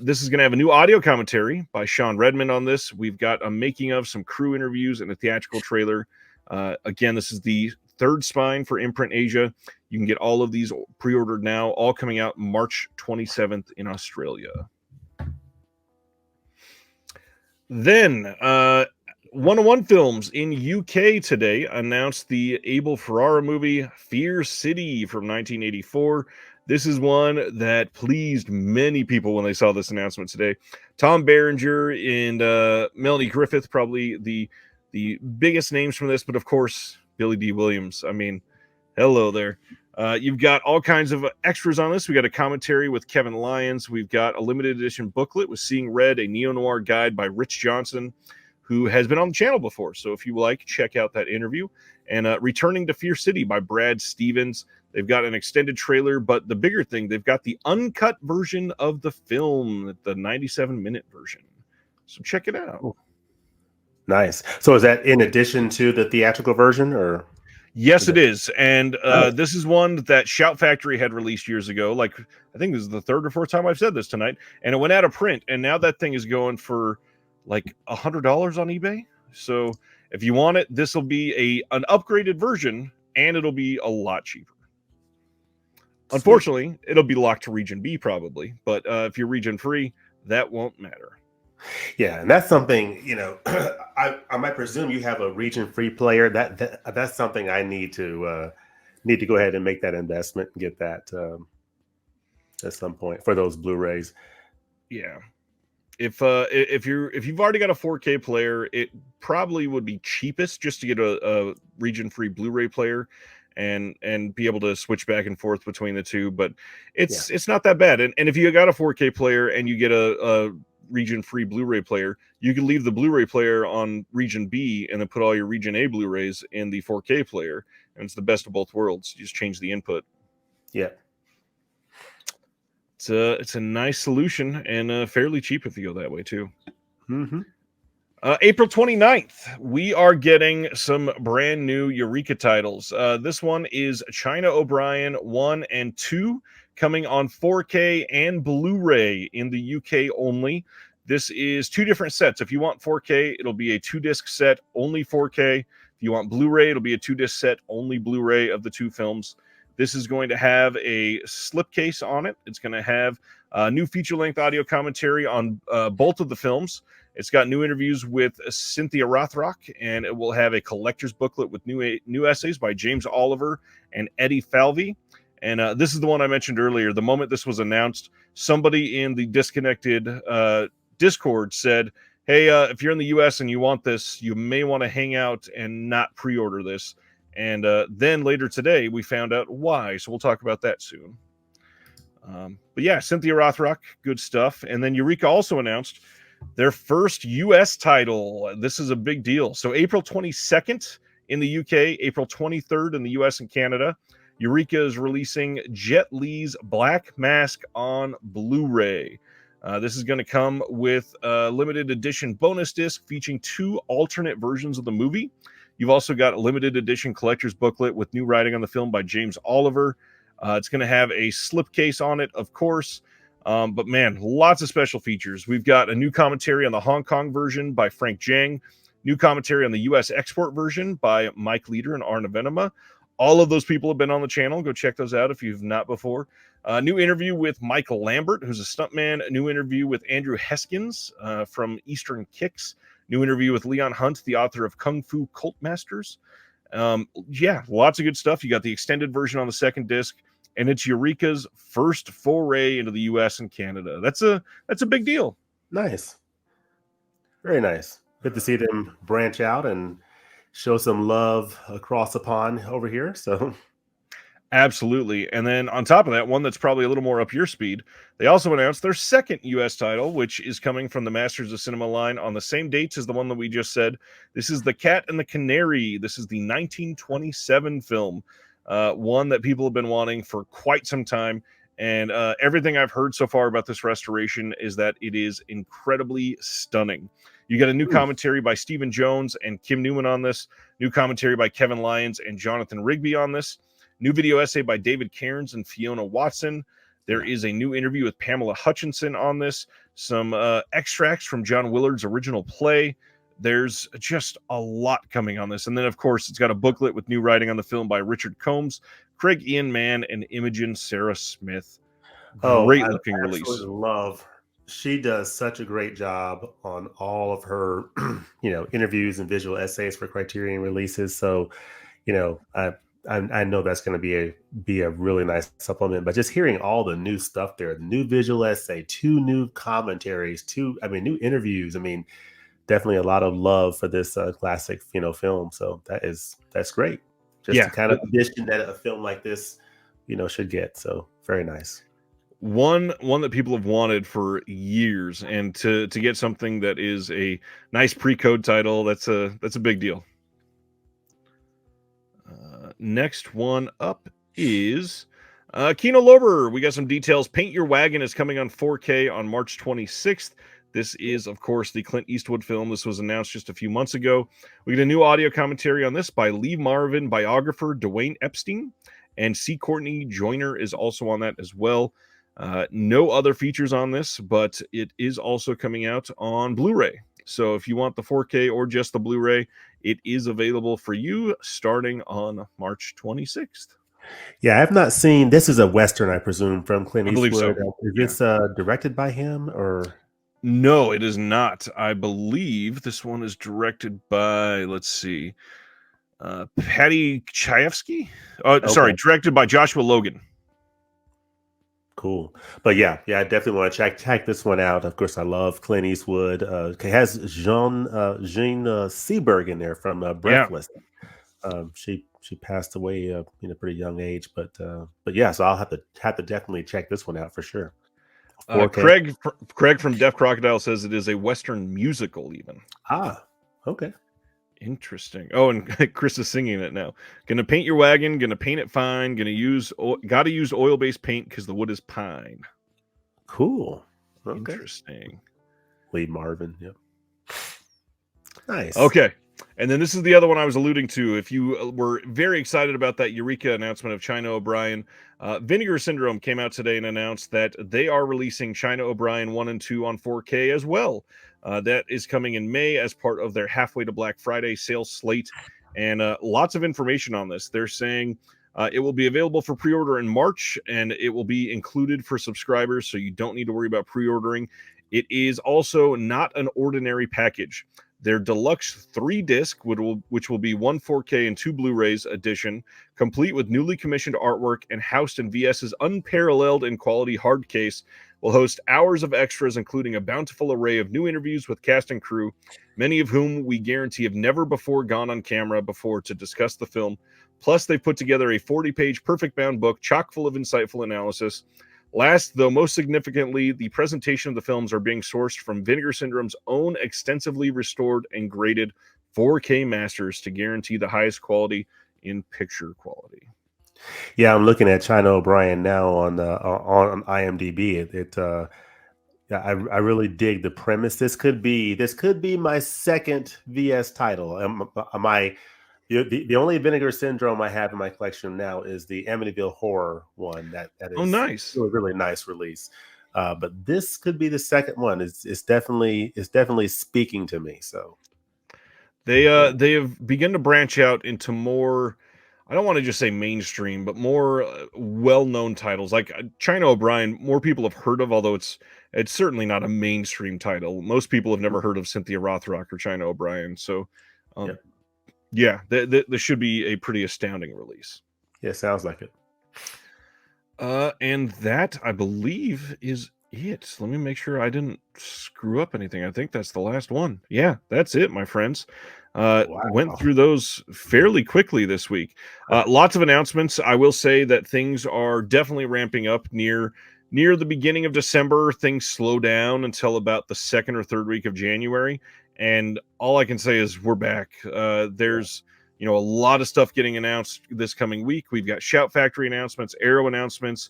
This is going to have a new audio commentary by Sean Redmond on this. We've got a making of, some crew interviews, and a theatrical trailer. Again, this is the third spine for Imprint Asia. You can get all of these pre-ordered now, all coming out March 27th in Australia. Then, 101 Films in UK today announced the Abel Ferrara movie Fear City from 1984. This is one that pleased many people when they saw this announcement today. Tom Berenger and Melanie Griffith, probably the biggest names from this, but of course, Billy D. Williams. I mean, hello there. You've got all kinds of extras on this. We got a commentary with Kevin Lyons. We've got a limited edition booklet with Seeing Red, a neo-noir guide by Rich Johnson, who has been on the channel before. So if you like, check out that interview. And Returning to Fear City by Brad Stevens. They've got an extended trailer, but the bigger thing, they've got the uncut version of the film, the 97-minute version. So check it out. Nice. So is that in addition to the theatrical version, or? Yes, it is. And this is one that Shout Factory had released years ago. Like, I think this is the third or fourth time I've said this tonight. And it went out of print. And now that thing is going for like $100 on eBay. So if you want it, this will be an upgraded version, and it'll be a lot cheaper. Sweet. Unfortunately, it'll be locked to Region B probably. But if you're region free, that won't matter. Yeah, and that's something, I might presume you have a region-free player. That's something I need to go ahead and make that investment and get that at some point for those Blu-rays. Yeah. If you've already got a 4K player, it probably would be cheapest just to get a region-free Blu-ray player and be able to switch back and forth between the two. But it's not that bad. And if you got a 4K player and you get a region-free Blu-ray player, you can leave the Blu-ray player on Region B and then put all your Region A Blu-rays in the 4K player, and it's the best of both worlds. You just change the input. Yeah. It's a nice solution and fairly cheap if you go that way too. Mm-hmm. April 29th, we are getting some brand new Eureka titles. This one is China O'Brien 1 and 2, coming on 4K and Blu-ray in the UK only. This is 2 different sets. If you want 4K, it'll be a 2-disc set, only 4K. If you want Blu-ray, it'll be a 2-disc set, only Blu-ray of the 2 films. This is going to have a slipcase on it. It's going to have new feature-length audio commentary on both of the films. It's got new interviews with Cynthia Rothrock, and it will have a collector's booklet with new essays by James Oliver and Eddie Falvey. And this is the one I mentioned earlier. The moment this was announced, somebody in the Disconnected Discord said, hey, if you're in the US and you want this, you may want to hang out and not pre-order this. And then later today, we found out why. So we'll talk about that soon. But yeah, Cynthia Rothrock, good stuff. And then Eureka also announced Their first U.S. title. This is a big deal. So April 22nd in the UK, April 23rd in the U.S. and Canada, Eureka is releasing Jet Li's Black Mask on Blu-ray. This is going to come with a limited edition bonus disc featuring 2 alternate versions of the movie. You've also got a limited edition collector's booklet with new writing on the film by James Oliver. It's going to have a slipcase on it, of course. But man, lots of special features. We've got a new commentary on the Hong Kong version by Frank Zhang, new commentary on the U.S. export version by Mike Leader and Arna Venema. All of those people have been on the channel. Go check those out if you've not before. New interview with Michael Lambert, who's a stuntman. A new interview with Andrew Heskins from Eastern Kicks. New interview with Leon Hunt, the author of Kung Fu Cult Masters. Yeah, lots of good stuff. You got the extended version on the second disc, and it's Eureka's first foray into the U.S. and Canada. That's a big deal. Nice. Very nice. Good to see them branch out and show some love across the pond over here. So absolutely. And then on top of that, one that's probably a little more up your speed, they also announced their second U.S. title, which is coming from the Masters of Cinema line on the same dates as the one that we just said. This is The Cat and the Canary. This is the 1927 film, one that people have been wanting for quite some time. And everything I've heard so far about this restoration is that it is incredibly stunning. You got a new commentary by Stephen Jones and Kim Newman on this, new commentary by Kevin Lyons and Jonathan Rigby on this, new video essay by David Cairns and Fiona Watson. There is a new interview with Pamela Hutchinson on this, some extracts from John Willard's original play. There's just a lot coming on this. And then, of course, it's got a booklet with new writing on the film by Richard Combs, Craig Ian Mann, and Imogen Sarah Smith. Great looking release. Love. She does such a great job on all of her, interviews and visual essays for Criterion releases. So, I know that's going to be a really nice supplement. But just hearing all the new stuff there, the new visual essay, 2 new commentaries, new interviews. Definitely a lot of love for this classic, film. So that's great. Just the kind of addition that a film like this, should get. So very nice. One that people have wanted for years, and to get something that is a nice pre-code title, that's a big deal. Next one up is Kino Lorber. We got some details. Paint Your Wagon is coming on 4K on March 26th. This is, of course, the Clint Eastwood film. This was announced just a few months ago. We get a new audio commentary on this by Lee Marvin biographer Dwayne Epstein, and C. Courtney Joyner is also on that as well. No other features on this, but it is also coming out on Blu-ray. So if you want the 4K or just the Blu-ray, it is available for you starting on March 26th. Yeah, I have not seen. This is a Western, I presume, from Clint Eastwood. I believe so. Is this directed by him or? No, it is not. I believe this one is directed by, let's see, Patty Chayefsky. Sorry, directed by Joshua Logan. Cool. But yeah, I definitely want to check this one out. Of course, I love Clint Eastwood. It has Jean Seberg in there from Breathless. Yeah. She passed away in a pretty young age, but yeah, so I'll have to definitely check this one out for sure. Craig from Deaf Crocodile says it is a Western musical even. Okay. Interesting. Oh, and Chris is singing it now. Gonna paint your wagon, gonna paint it fine, gotta use oil-based paint because the wood is pine. Cool. Okay. Interesting. Lee Marvin, yep. Nice. Okay. And then this is the other one I was alluding to. If you were very excited about that Eureka announcement of China O'Brien, Vinegar Syndrome came out today and announced that they are releasing China O'Brien 1 and 2 on 4K as well. That is coming in May as part of their Halfway to Black Friday sales slate. And lots of information on this. They're saying it will be available for pre-order in March, and it will be included for subscribers, so you don't need to worry about pre-ordering. It is also not an ordinary package. Their deluxe 3-disc, which will be 1 4K and 2 Blu-rays edition, complete with newly commissioned artwork and housed in VS's unparalleled in quality hard case, will host hours of extras, including a bountiful array of new interviews with cast and crew, many of whom we guarantee have never before gone on camera before to discuss the film. Plus, they've put together a 40-page perfect bound book chock full of insightful analysis. Last, though most significantly, the presentation of the films are being sourced from Vinegar Syndrome's own extensively restored and graded 4K masters to guarantee the highest quality in picture quality. Yeah, I'm looking at China O'Brien now on IMDb. Yeah, I really dig the premise. This could be my second VS title. The only Vinegar Syndrome I have in my collection now is the Amityville Horror one. That Oh, is nice. really, really nice release. But this could be the second one. It's definitely speaking to me. So yeah, They have begun to branch out into more, I don't want to just say mainstream, but more well-known titles like China O'Brien. More people have heard of, although it's certainly not a mainstream title. Most people have never heard of Cynthia Rothrock or China O'Brien. So, yeah, um, yeah, this should be a pretty astounding release. yeah. Sounds like it. And that, I believe, is it. Let me make sure I didn't screw up anything. I think that's the last one. Yeah, that's it, my friends. Went Wow. through those fairly quickly this week. Lots of announcements. I will say that things are definitely ramping up near the beginning of December. Things slow down until about the second or third week of January. And all I can say is we're back. There's a lot of stuff getting announced this coming week. We've got Shout Factory announcements, Arrow announcements.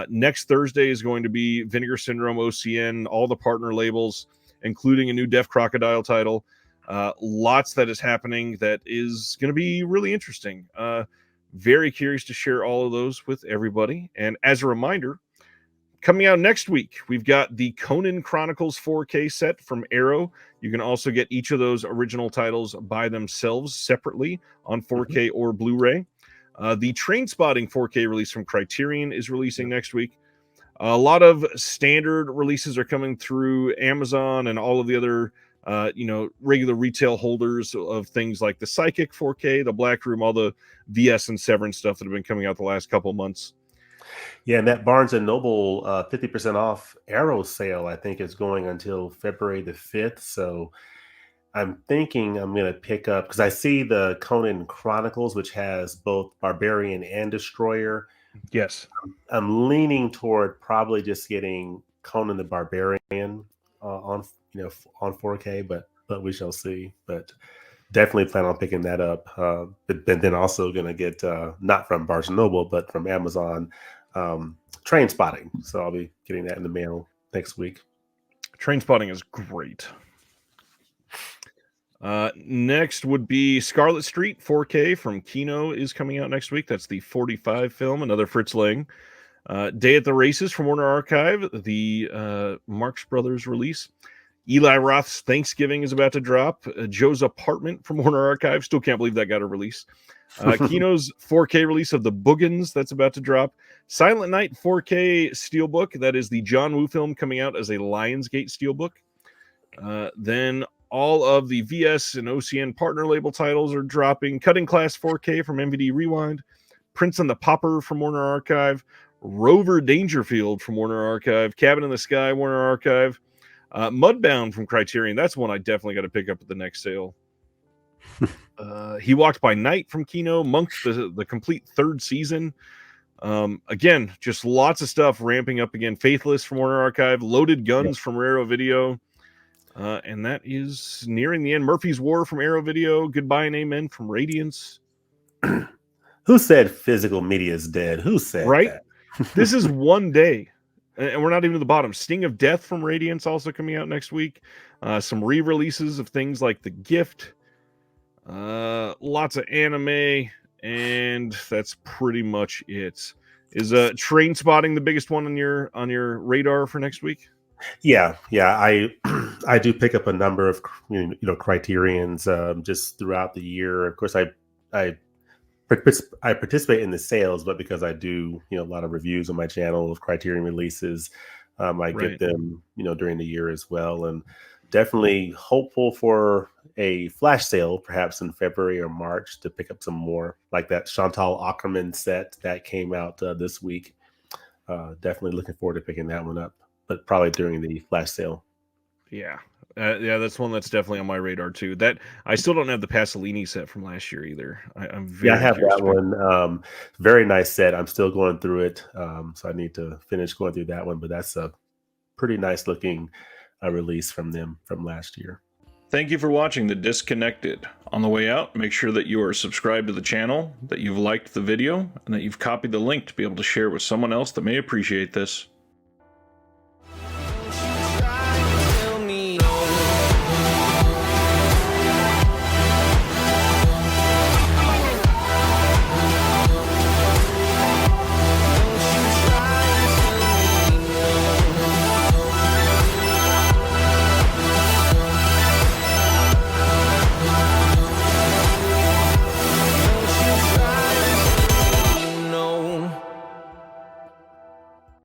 Next Thursday is going to be Vinegar Syndrome, OCN, all the partner labels, including a new Deaf Crocodile title. Lots that is happening that is going to be really interesting. Very curious to share all of those with everybody. And as a reminder, coming out next week, we've got the Conan Chronicles 4K set from Arrow. You can also get each of those original titles by themselves separately on Mhm. 4K or Blu-ray. The Train Spotting 4K release from Criterion is releasing Yep. next week. A lot of standard releases are coming through Amazon and all of the other, regular retail holders of things like the Psychic 4K, the Black Room, all the VS and Severance stuff that have been coming out the last couple months. Yeah, and that Barnes and Noble 50% off Arrow sale, I think, is going until February the 5th. So I'm thinking I'm going to pick up because I see the Conan Chronicles, which has both Barbarian and Destroyer. Yes. I'm leaning toward probably just getting Conan the Barbarian on on 4K, but we shall see. But definitely plan on picking that up. But then also going to get not from Barnes and Noble, but from Amazon, Train Spotting. So I'll be getting that in the mail next week. Train Spotting is great. Next would be Scarlet Street 4K from Kino is coming out next week. That's the 45 film, another Fritz Lang. Day at the Races from Warner Archive, the Marx Brothers release. Eli Roth's Thanksgiving is about to drop. Joe's Apartment from Warner Archive. Still can't believe that got a release. Kino's 4K release of The Boogans, that's about to drop. Silent Night 4K Steelbook, that is the John Woo film coming out as a Lionsgate Steelbook. Then all of the VS and OCN partner label titles are dropping. Cutting Class 4K from MVD Rewind. Prince and the Pauper from Warner Archive. Rover Dangerfield from Warner Archive. Cabin in the Sky, Warner Archive. Mudbound from Criterion. That's one I definitely got to pick up at the next sale. He Walked by Night from Kino. Monk, the complete third season. Again, just lots of stuff ramping up again. Faithless from Warner Archive. Loaded Guns from Arrow Video. And that is nearing the end. Murphy's War from Arrow Video. Goodbye and Amen from Radiance. Who said physical media is dead? Who said Right? that? This is one day. And we're not even to the bottom. Sting of Death from Radiance also coming out next week. Some re-releases of things like The Gift. Lots of anime. And that's pretty much it. Is Train Spotting the biggest one on your radar for next week? Yeah. I do pick up a number of Criterions just throughout the year. Of course, I participate in the sales, but because I do a lot of reviews on my channel of Criterion releases, I get them during the year as well, and definitely hopeful for a flash sale perhaps in February or March to pick up some more, like that Chantal Ackerman set that came out this week. Definitely looking forward to picking that one up, but probably during the flash sale. Yeah. Yeah, that's one that's definitely on my radar too. That I still don't have the Pasolini set from last year either. I'm Yeah, I very have curious that to pick. one. Very nice set. I'm still going through it, so I need to finish going through that one. But that's a pretty nice looking release from them from last year. Thank you for watching The Disconnected. On the way out, make sure that you are subscribed to the channel, that you've liked the video, and that you've copied the link to be able to share with someone else that may appreciate this.